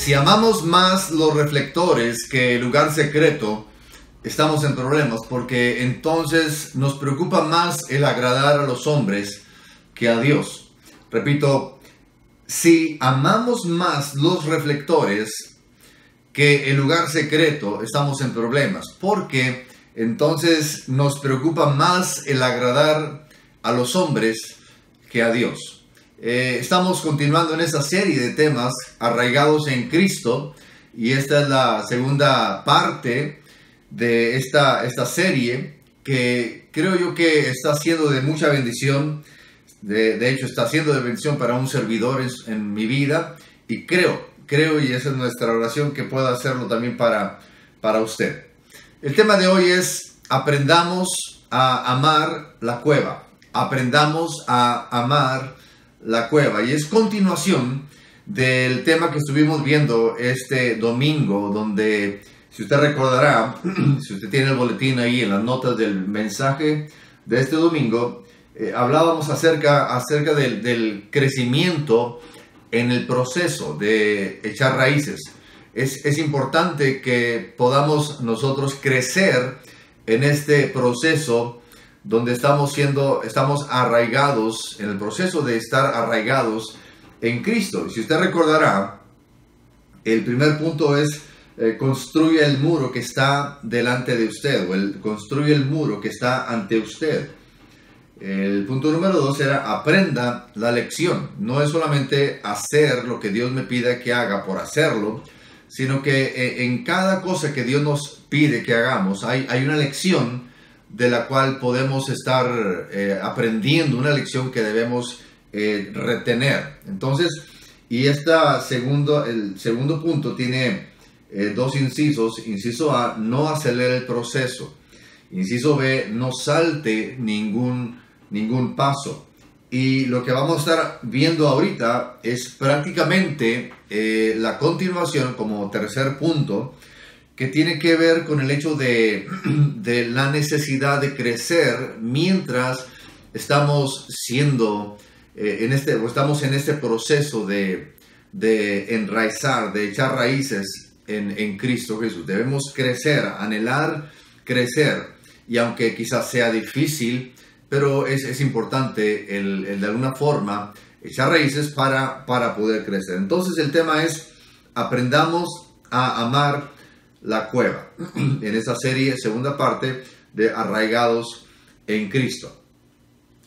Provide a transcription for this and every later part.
Si amamos más los reflectores que el lugar secreto, estamos en problemas, porque entonces nos preocupa más el agradar a los hombres que a Dios. Repito, si amamos más los reflectores que el lugar secreto, estamos en problemas, porque entonces nos preocupa más el agradar a los hombres que a Dios. Estamos continuando en esta serie de temas arraigados en Cristo, y esta es la segunda parte de esta serie, que creo yo que está siendo de mucha bendición. De hecho, está siendo de bendición para un servidor en mi vida, y creo, y esa es nuestra oración, que pueda hacerlo también para usted. El tema de hoy es: aprendamos a amar la cueva. Aprendamos a amar la cueva. Y es continuación del tema que estuvimos viendo este domingo, donde, si usted recordará, si usted tiene el boletín ahí en las notas del mensaje de este domingo, hablábamos acerca del crecimiento en el proceso de echar raíces. Es importante que podamos nosotros crecer en este proceso donde estamos arraigados, en el proceso de estar arraigados en Cristo. Si usted recordará, el primer punto es: construye el muro que está delante de usted, o construye el muro que está ante usted. El punto número 2 era: aprenda la lección. No es solamente hacer lo que Dios me pida que haga por hacerlo, sino que en cada cosa que Dios nos pide que hagamos hay una lección de la cual podemos estar aprendiendo, una lección que debemos retener. Entonces, y el segundo punto tiene dos incisos. Inciso A: no acelere el proceso. Inciso B: no salte ningún paso. Y lo que vamos a estar viendo ahorita es prácticamente la continuación, como tercer punto, que tiene que ver con el hecho de la necesidad de crecer mientras estamos estamos en este proceso de enraizar, de echar raíces en Cristo Jesús. Debemos crecer, anhelar crecer, y aunque quizás sea difícil, pero es importante el de alguna forma echar raíces para poder crecer. Entonces el tema es: aprendamos a amar la cueva, en esta serie, segunda parte de Arraigados en Cristo.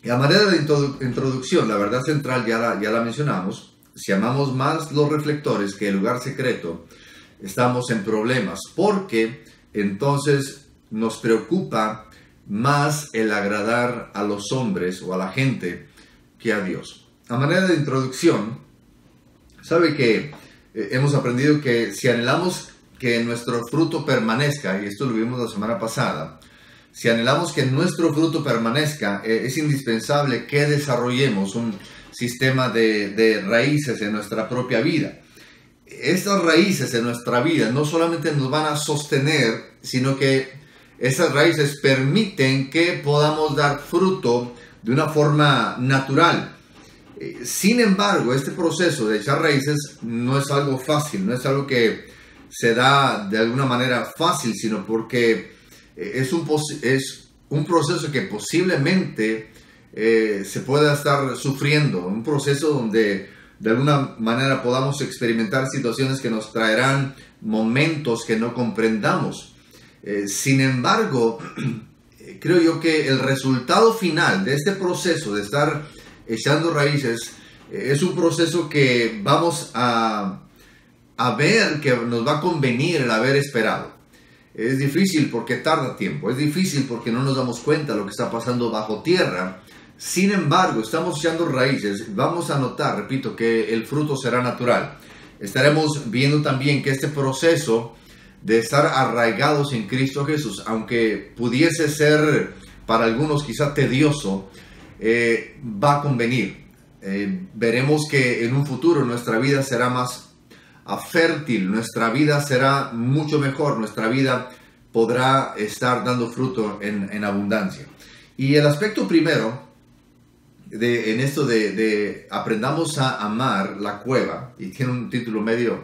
Y a manera de introducción, la verdad central ya la mencionamos: si amamos más los reflectores que el lugar secreto, estamos en problemas, porque entonces nos preocupa más el agradar a los hombres o a la gente que a Dios. A manera de introducción, sabe que hemos aprendido que si anhelamos que nuestro fruto permanezca, y esto lo vimos la semana pasada, si anhelamos que nuestro fruto permanezca, es indispensable que desarrollemos un sistema de raíces en nuestra propia vida. Estas raíces en nuestra vida no solamente nos van a sostener, sino que esas raíces permiten que podamos dar fruto de una forma natural. Sin embargo, este proceso de echar raíces no es algo fácil, no es algo que se da de alguna manera fácil, sino porque es un proceso que posiblemente se pueda estar sufriendo, un proceso donde de alguna manera podamos experimentar situaciones que nos traerán momentos que no comprendamos. Sin embargo, creo yo que el resultado final de este proceso de estar echando raíces es un proceso que vamos a ver que nos va a convenir el haber esperado. Es difícil porque tarda tiempo, es difícil porque no nos damos cuenta de lo que está pasando bajo tierra. Sin embargo, estamos echando raíces, vamos a notar, repito, que el fruto será natural. Estaremos viendo también que este proceso de estar arraigados en Cristo Jesús, aunque pudiese ser para algunos quizá tedioso, va a convenir. Veremos que en un futuro nuestra vida será más fértil, nuestra vida será mucho mejor, nuestra vida podrá estar dando fruto en abundancia. Y el aspecto primero aprendamos a amar la cueva, y tiene un título medio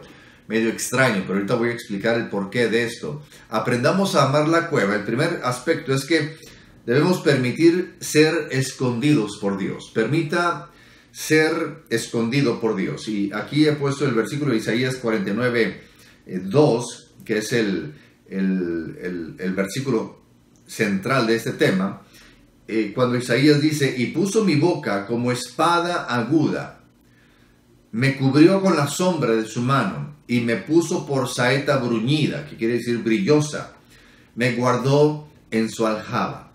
medio extraño, pero ahorita voy a explicar el porqué de esto. Aprendamos a amar la cueva. El primer aspecto es que debemos permitir ser escondidos por Dios. Permita ser escondido por Dios. Y aquí he puesto el versículo de Isaías 49, 2, que es el versículo central de este tema. Cuando Isaías dice: y puso mi boca como espada aguda, me cubrió con la sombra de su mano, y me puso por saeta bruñida, que quiere decir brillosa, me guardó en su aljaba.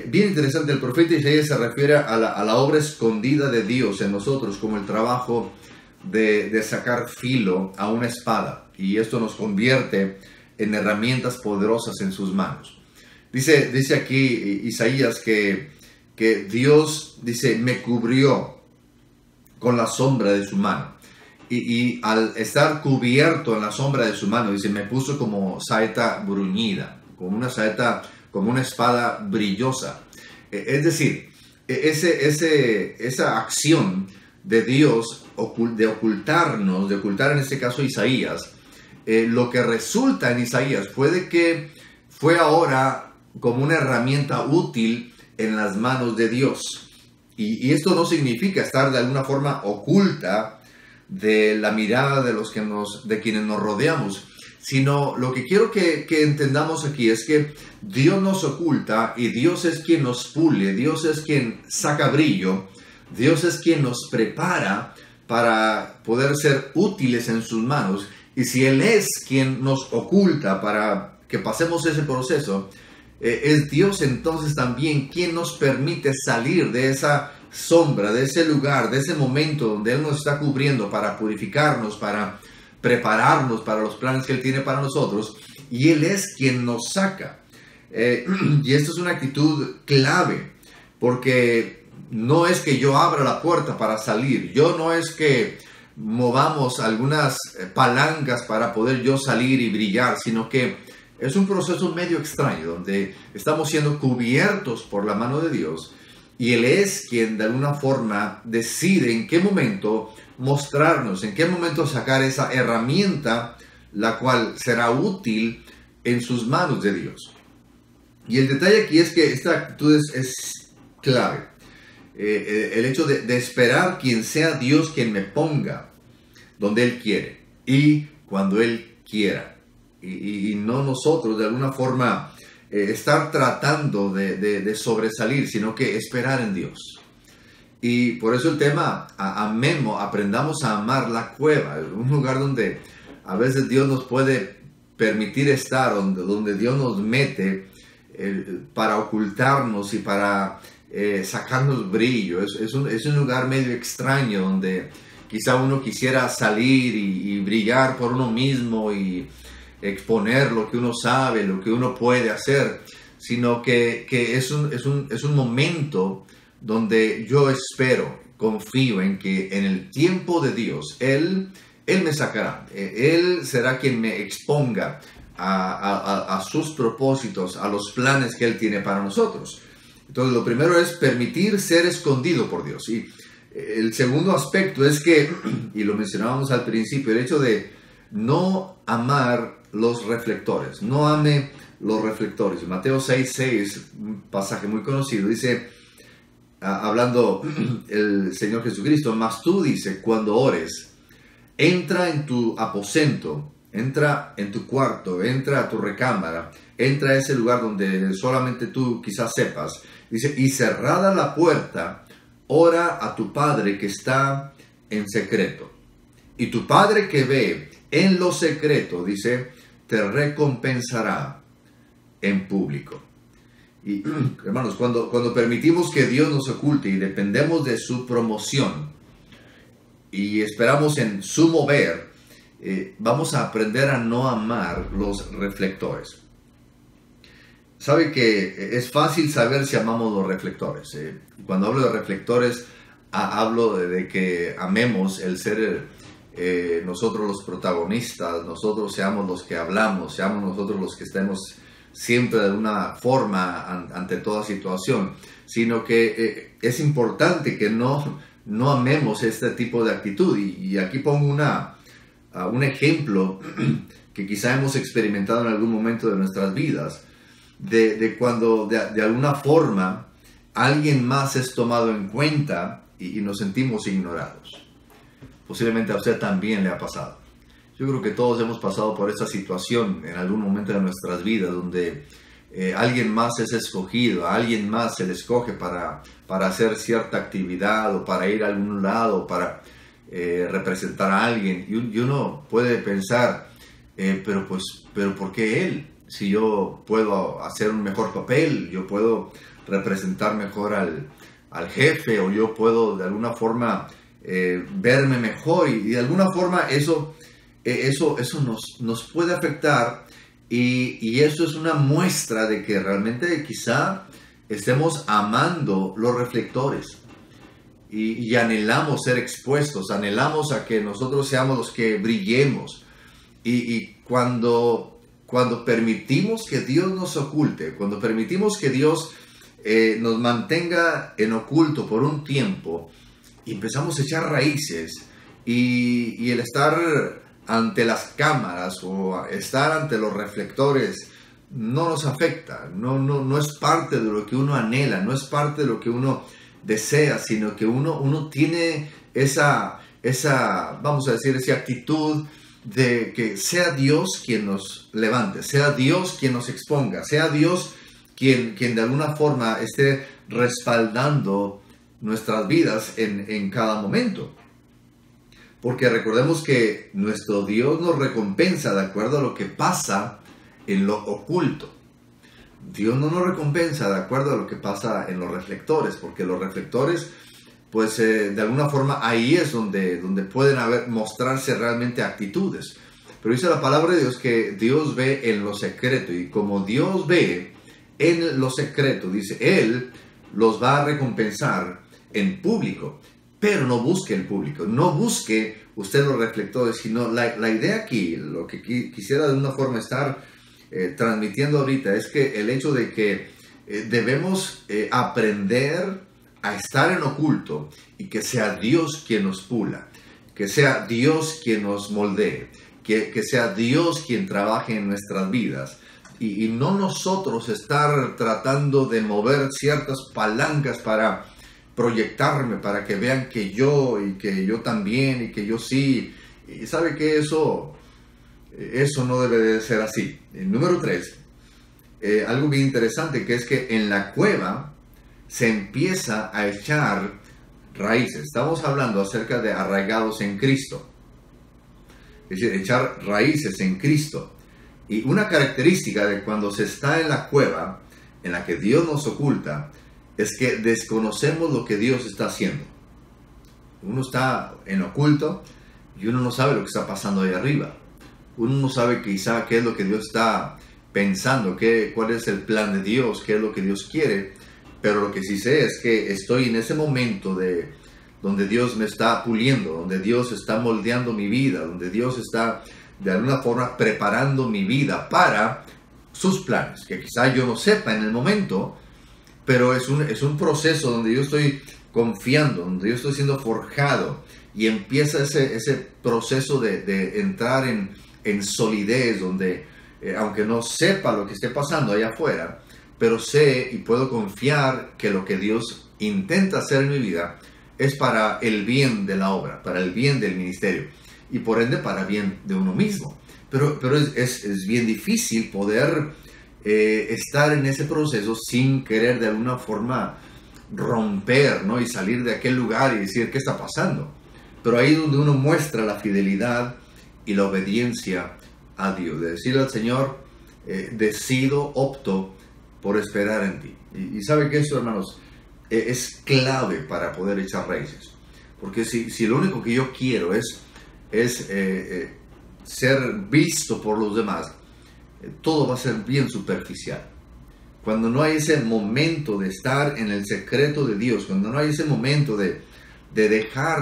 Bien interesante, el profeta Isaías se refiere a la obra escondida de Dios en nosotros, como el trabajo de sacar filo a una espada, y esto nos convierte en herramientas poderosas en sus manos. Dice aquí Isaías que Dios, dice, me cubrió con la sombra de su mano. Y al estar cubierto en la sombra de su mano, dice, me puso como saeta bruñida, como una saeta, como una espada brillosa. Es decir, esa acción de Dios de ocultarnos, de ocultar en este caso a Isaías, lo que resulta en Isaías fue ahora como una herramienta útil en las manos de Dios. Y esto no significa estar de alguna forma oculta de la mirada de quienes nos rodeamos, sino lo que quiero que entendamos aquí es que Dios nos oculta y Dios es quien nos pule, Dios es quien saca brillo, Dios es quien nos prepara para poder ser útiles en sus manos. Y si Él es quien nos oculta para que pasemos ese proceso, es Dios entonces también quien nos permite salir de esa sombra, de ese lugar, de ese momento donde Él nos está cubriendo para purificarnos, para prepararnos para los planes que Él tiene para nosotros, y Él es quien nos saca. Y esto es una actitud clave, porque no es que yo abra la puerta para salir, no es que movamos algunas palancas para poder yo salir y brillar, sino que es un proceso medio extraño donde estamos siendo cubiertos por la mano de Dios y Él es quien de alguna forma decide en qué momento mostrarnos, en qué momento sacar esa herramienta, la cual será útil en sus manos de Dios. Y el detalle aquí es que esta actitud es clave. El hecho de esperar quien sea Dios quien me ponga donde Él quiere y cuando Él quiera. Y no nosotros de alguna forma estar tratando de sobresalir, sino que esperar en Dios. Y por eso el tema, aprendamos a amar la cueva, un lugar donde a veces Dios nos puede permitir estar, donde Dios nos mete para ocultarnos y para sacarnos brillo. Es un lugar medio extraño donde quizá uno quisiera salir y brillar por uno mismo y exponer lo que uno sabe, lo que uno puede hacer, sino que es un momento donde yo espero, confío en que en el tiempo de Dios, Él me sacará, Él será quien me exponga a sus propósitos, a los planes que Él tiene para nosotros. Entonces lo primero es permitir ser escondido por Dios. Y el segundo aspecto es que, y lo mencionábamos al principio, el hecho de no amar los reflectores, no ame los reflectores. Mateo 6:6, un pasaje muy conocido, dice, hablando el Señor Jesucristo, mas tú, dice, cuando ores, entra en tu aposento, entra en tu cuarto, entra a tu recámara, entra a ese lugar donde solamente tú quizás sepas, dice, y cerrada la puerta, ora a tu Padre que está en secreto. Y tu Padre que ve en lo secreto, dice, te recompensará en público. Y hermanos, cuando permitimos que Dios nos oculte y dependemos de su promoción y esperamos en su mover, vamos a aprender a no amar los reflectores. Sabe que es fácil saber si amamos los reflectores. Cuando hablo de reflectores, hablo de que amemos el ser nosotros los protagonistas, nosotros seamos los que hablamos, seamos nosotros los que estemos siempre de una forma ante toda situación, sino que es importante que no amemos este tipo de actitud. Y aquí pongo un ejemplo que quizá hemos experimentado en algún momento de nuestras vidas, de cuando de alguna forma alguien más es tomado en cuenta y nos sentimos ignorados. Posiblemente a usted también le ha pasado. Yo creo que todos hemos pasado por esta situación en algún momento de nuestras vidas, donde alguien más es escogido, a alguien más se le escoge para hacer cierta actividad o para ir a algún lado, para representar a alguien. Y uno puede pensar, pero ¿por qué él? Si yo puedo hacer un mejor papel, yo puedo representar mejor al jefe, o yo puedo de alguna forma verme mejor, y de alguna forma eso nos puede afectar, y eso es una muestra de que realmente quizá estemos amando los reflectores y anhelamos ser expuestos, anhelamos a que nosotros seamos los que brillemos, y cuando permitimos que Dios nos oculte, cuando permitimos que Dios nos mantenga en oculto por un tiempo, y empezamos a echar raíces, y el estar ante las cámaras o estar ante los reflectores no nos afecta, no es parte de lo que uno anhela, no es parte de lo que uno desea, sino que uno tiene esa, vamos a decir, esa actitud de que sea Dios quien nos levante, sea Dios quien nos exponga, sea Dios quien de alguna forma esté respaldando nuestras vidas en cada momento. Porque recordemos que nuestro Dios nos recompensa de acuerdo a lo que pasa en lo oculto. Dios no nos recompensa de acuerdo a lo que pasa en los reflectores, porque los reflectores, pues de alguna forma ahí es donde pueden mostrarse realmente actitudes. Pero dice la palabra de Dios que Dios ve en lo secreto, y como Dios ve en lo secreto, dice, Él los va a recompensar en público. Pero no busque el público, no busque usted los reflectores, sino la idea aquí, lo que quisiera de una forma estar transmitiendo ahorita, es que el hecho de que debemos aprender a estar en oculto, y que sea Dios quien nos pula, que sea Dios quien nos moldee, que sea Dios quien trabaje en nuestras vidas, y no nosotros estar tratando de mover ciertas palancas para proyectarme, para que vean que yo, y que yo también, y que yo sí. Y sabe que eso no debe de ser así. Número 3, algo bien interesante, que es que en la cueva se empieza a echar raíces. Estamos hablando acerca de arraigados en Cristo, es decir, echar raíces en Cristo. Y una característica de cuando se está en la cueva en la que Dios nos oculta, es que desconocemos lo que Dios está haciendo. Uno está en oculto y uno no sabe lo que está pasando ahí arriba. Uno no sabe quizá qué es lo que Dios está pensando, cuál es el plan de Dios, qué es lo que Dios quiere. Pero lo que sí sé es que estoy en ese momento donde Dios me está puliendo, donde Dios está moldeando mi vida, donde Dios está de alguna forma preparando mi vida para sus planes, que quizá yo no sepa en el momento, pero es un proceso donde yo estoy confiando, donde yo estoy siendo forjado, y empieza ese proceso de entrar en solidez, donde aunque no sepa lo que esté pasando allá afuera, pero sé y puedo confiar que lo que Dios intenta hacer en mi vida es para el bien de la obra, para el bien del ministerio, y por ende para bien de uno mismo. Pero es bien difícil poder estar en ese proceso sin querer de alguna forma romper, ¿no? Y salir de aquel lugar y decir, ¿qué está pasando? Pero ahí es donde uno muestra la fidelidad y la obediencia a Dios, de decirle al Señor, opto por esperar en ti. Y sabe que eso, hermanos, es clave para poder echar raíces. Porque si lo único que yo quiero es ser visto por los demás, todo va a ser bien superficial. Cuando no hay ese momento de estar en el secreto de Dios, cuando no hay ese momento de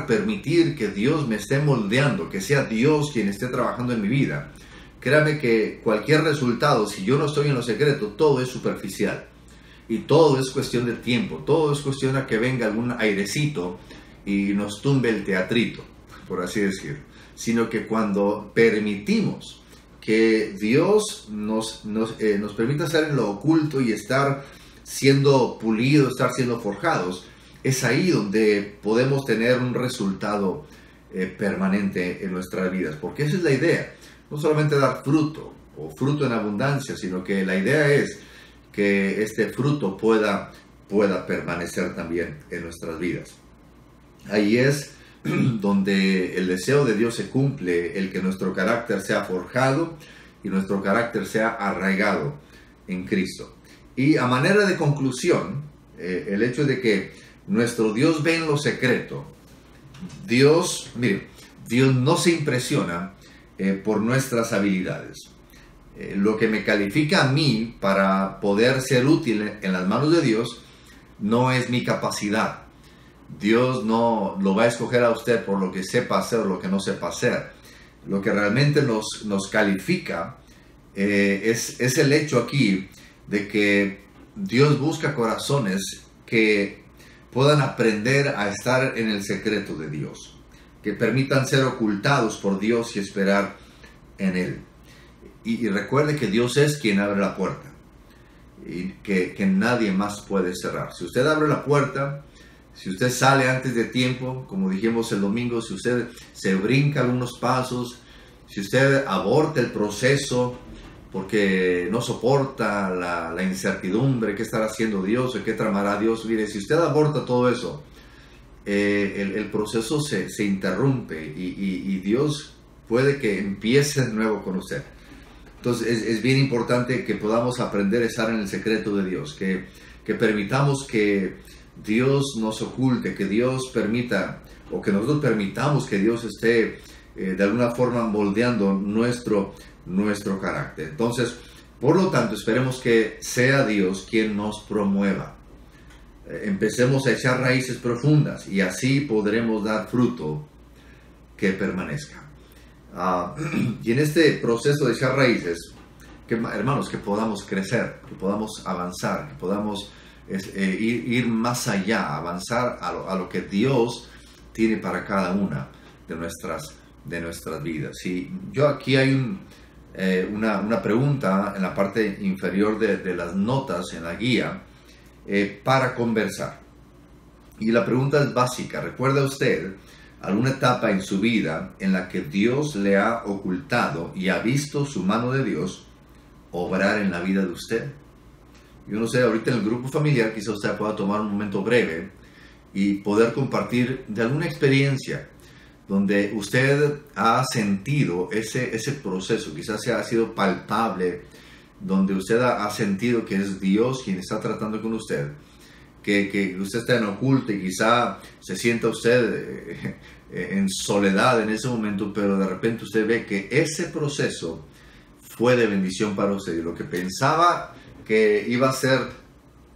permitir que Dios me esté moldeando, que sea Dios quien esté trabajando en mi vida, créame que cualquier resultado, si yo no estoy en lo secreto, todo es superficial. Y todo es cuestión de tiempo, todo es cuestión de que venga algún airecito y nos tumbe el teatrito, por así decirlo. sino que cuando permitimos que Dios nos permita estar en lo oculto y estar siendo pulidos, estar siendo forjados, es ahí donde podemos tener un resultado permanente en nuestras vidas, porque esa es la idea, no solamente dar fruto o fruto en abundancia, sino que la idea es que este fruto pueda permanecer también en nuestras vidas. Ahí es donde el deseo de Dios se cumple, el que nuestro carácter sea forjado y nuestro carácter sea arraigado en Cristo. Y a manera de conclusión, el hecho de que nuestro Dios ve en lo secreto. Dios no se impresiona por nuestras habilidades. Lo que me califica a mí para poder ser útil en las manos de Dios no es mi capacidad. Dios no lo va a escoger a usted por lo que sepa hacer o lo que no sepa hacer. Lo que realmente nos califica es el hecho aquí de que Dios busca corazones que puedan aprender a estar en el secreto de Dios, que permitan ser ocultados por Dios y esperar en Él. Y recuerde que Dios es quien abre la puerta y que nadie más puede cerrar. Si usted abre la puerta, si usted sale antes de tiempo, como dijimos el domingo, si usted se brinca algunos pasos, si usted aborta el proceso porque no soporta la incertidumbre, qué estará haciendo Dios o qué tramará Dios, mire, si usted aborta todo eso, el proceso se interrumpe y Dios puede que empiece de nuevo con usted. Entonces es bien importante que podamos aprender a estar en el secreto de Dios, que permitamos que Dios nos oculte, que Dios permita, o que nosotros permitamos que Dios esté de alguna forma moldeando nuestro carácter. Entonces, por lo tanto, esperemos que sea Dios quien nos promueva. Empecemos a echar raíces profundas y así podremos dar fruto que permanezca. Y en este proceso de echar raíces, hermanos, que podamos crecer, que podamos avanzar, que podamos ir más allá, avanzar a lo que Dios tiene para cada una de nuestras vidas. Y yo aquí hay una pregunta en la parte inferior de las notas en la guía para conversar. Y la pregunta es básica. ¿Recuerda usted alguna etapa en su vida en la que Dios le ha ocultado y ha visto su mano de Dios obrar en la vida de usted? Yo no sé, ahorita en el grupo familiar quizá usted pueda tomar un momento breve y poder compartir de alguna experiencia donde usted ha sentido ese proceso, quizás ha sido palpable, donde usted ha sentido que es Dios quien está tratando con usted, que usted está en oculto y quizá se sienta usted en soledad en ese momento, pero de repente usted ve que ese proceso fue de bendición para usted y lo que pensaba que iba a ser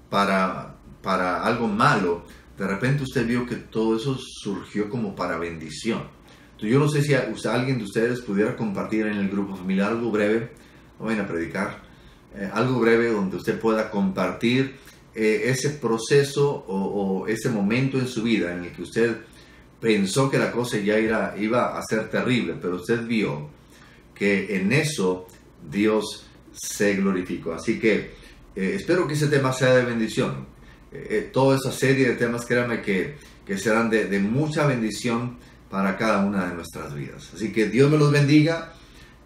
para algo malo, de repente usted vio que todo eso surgió como para bendición. Entonces, yo no sé si alguien de ustedes pudiera compartir en el grupo familiar algo breve, no vayan a predicar, algo breve donde usted pueda compartir ese proceso o ese momento en su vida en el que usted pensó que la cosa ya iba a ser terrible, pero usted vio que en eso Dios se glorificó. Así que espero que ese tema sea de bendición. Toda esa serie de temas, créanme que serán de mucha bendición para cada una de nuestras vidas. Así que Dios me los bendiga.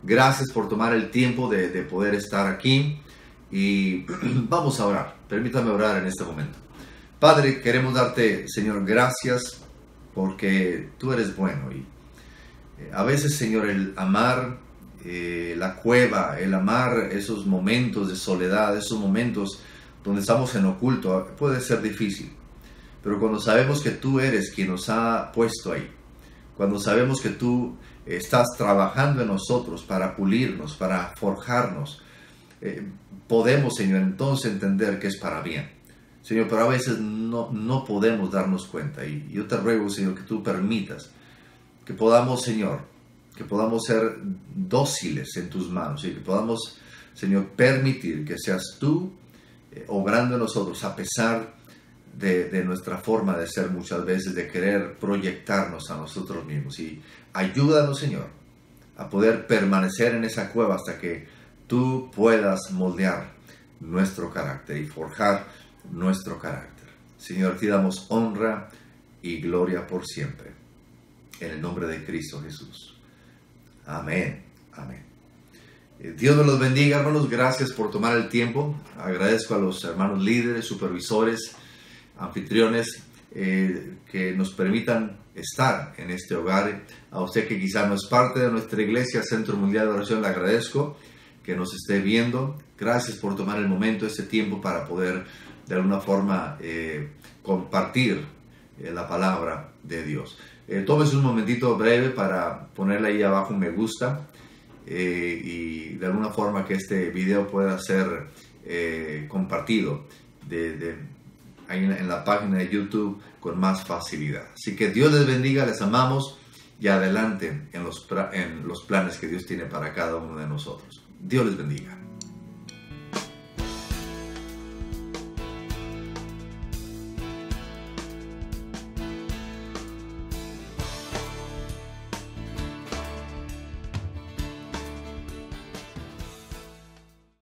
Gracias por tomar el tiempo de poder estar aquí. Y vamos a orar. Permítame orar en este momento. Padre, queremos darte, Señor, gracias porque tú eres bueno. Y a veces, Señor, el amar la cueva, el amar esos momentos de soledad, esos momentos donde estamos en oculto, puede ser difícil. Pero cuando sabemos que tú eres quien nos ha puesto ahí, cuando sabemos que tú estás trabajando en nosotros para pulirnos, para forjarnos, podemos, Señor, entonces entender que es para bien. Señor, pero a veces no podemos darnos cuenta. Y yo te ruego, Señor, que tú permitas que podamos, Señor, que podamos ser dóciles en tus manos y que podamos, Señor, permitir que seas tú obrando en nosotros a pesar de nuestra forma de ser muchas veces, de querer proyectarnos a nosotros mismos. Y ayúdanos, Señor, a poder permanecer en esa cueva hasta que tú puedas moldear nuestro carácter y forjar nuestro carácter. Señor, te damos honra y gloria por siempre. En el nombre de Cristo Jesús. Amén. Amén. Dios nos los bendiga, hermanos. Gracias por tomar el tiempo. Agradezco a los hermanos líderes, supervisores, anfitriones que nos permitan estar en este hogar. A usted que quizá no es parte de nuestra iglesia, Centro Mundial de Oración, le agradezco que nos esté viendo. Gracias por tomar el momento, este tiempo para poder de alguna forma compartir la palabra de Dios. Tómese un momentito breve para ponerle ahí abajo un me gusta y de alguna forma que este video pueda ser compartido ahí en la página de YouTube con más facilidad. Así que Dios les bendiga, les amamos y adelante en los planes que Dios tiene para cada uno de nosotros. Dios les bendiga.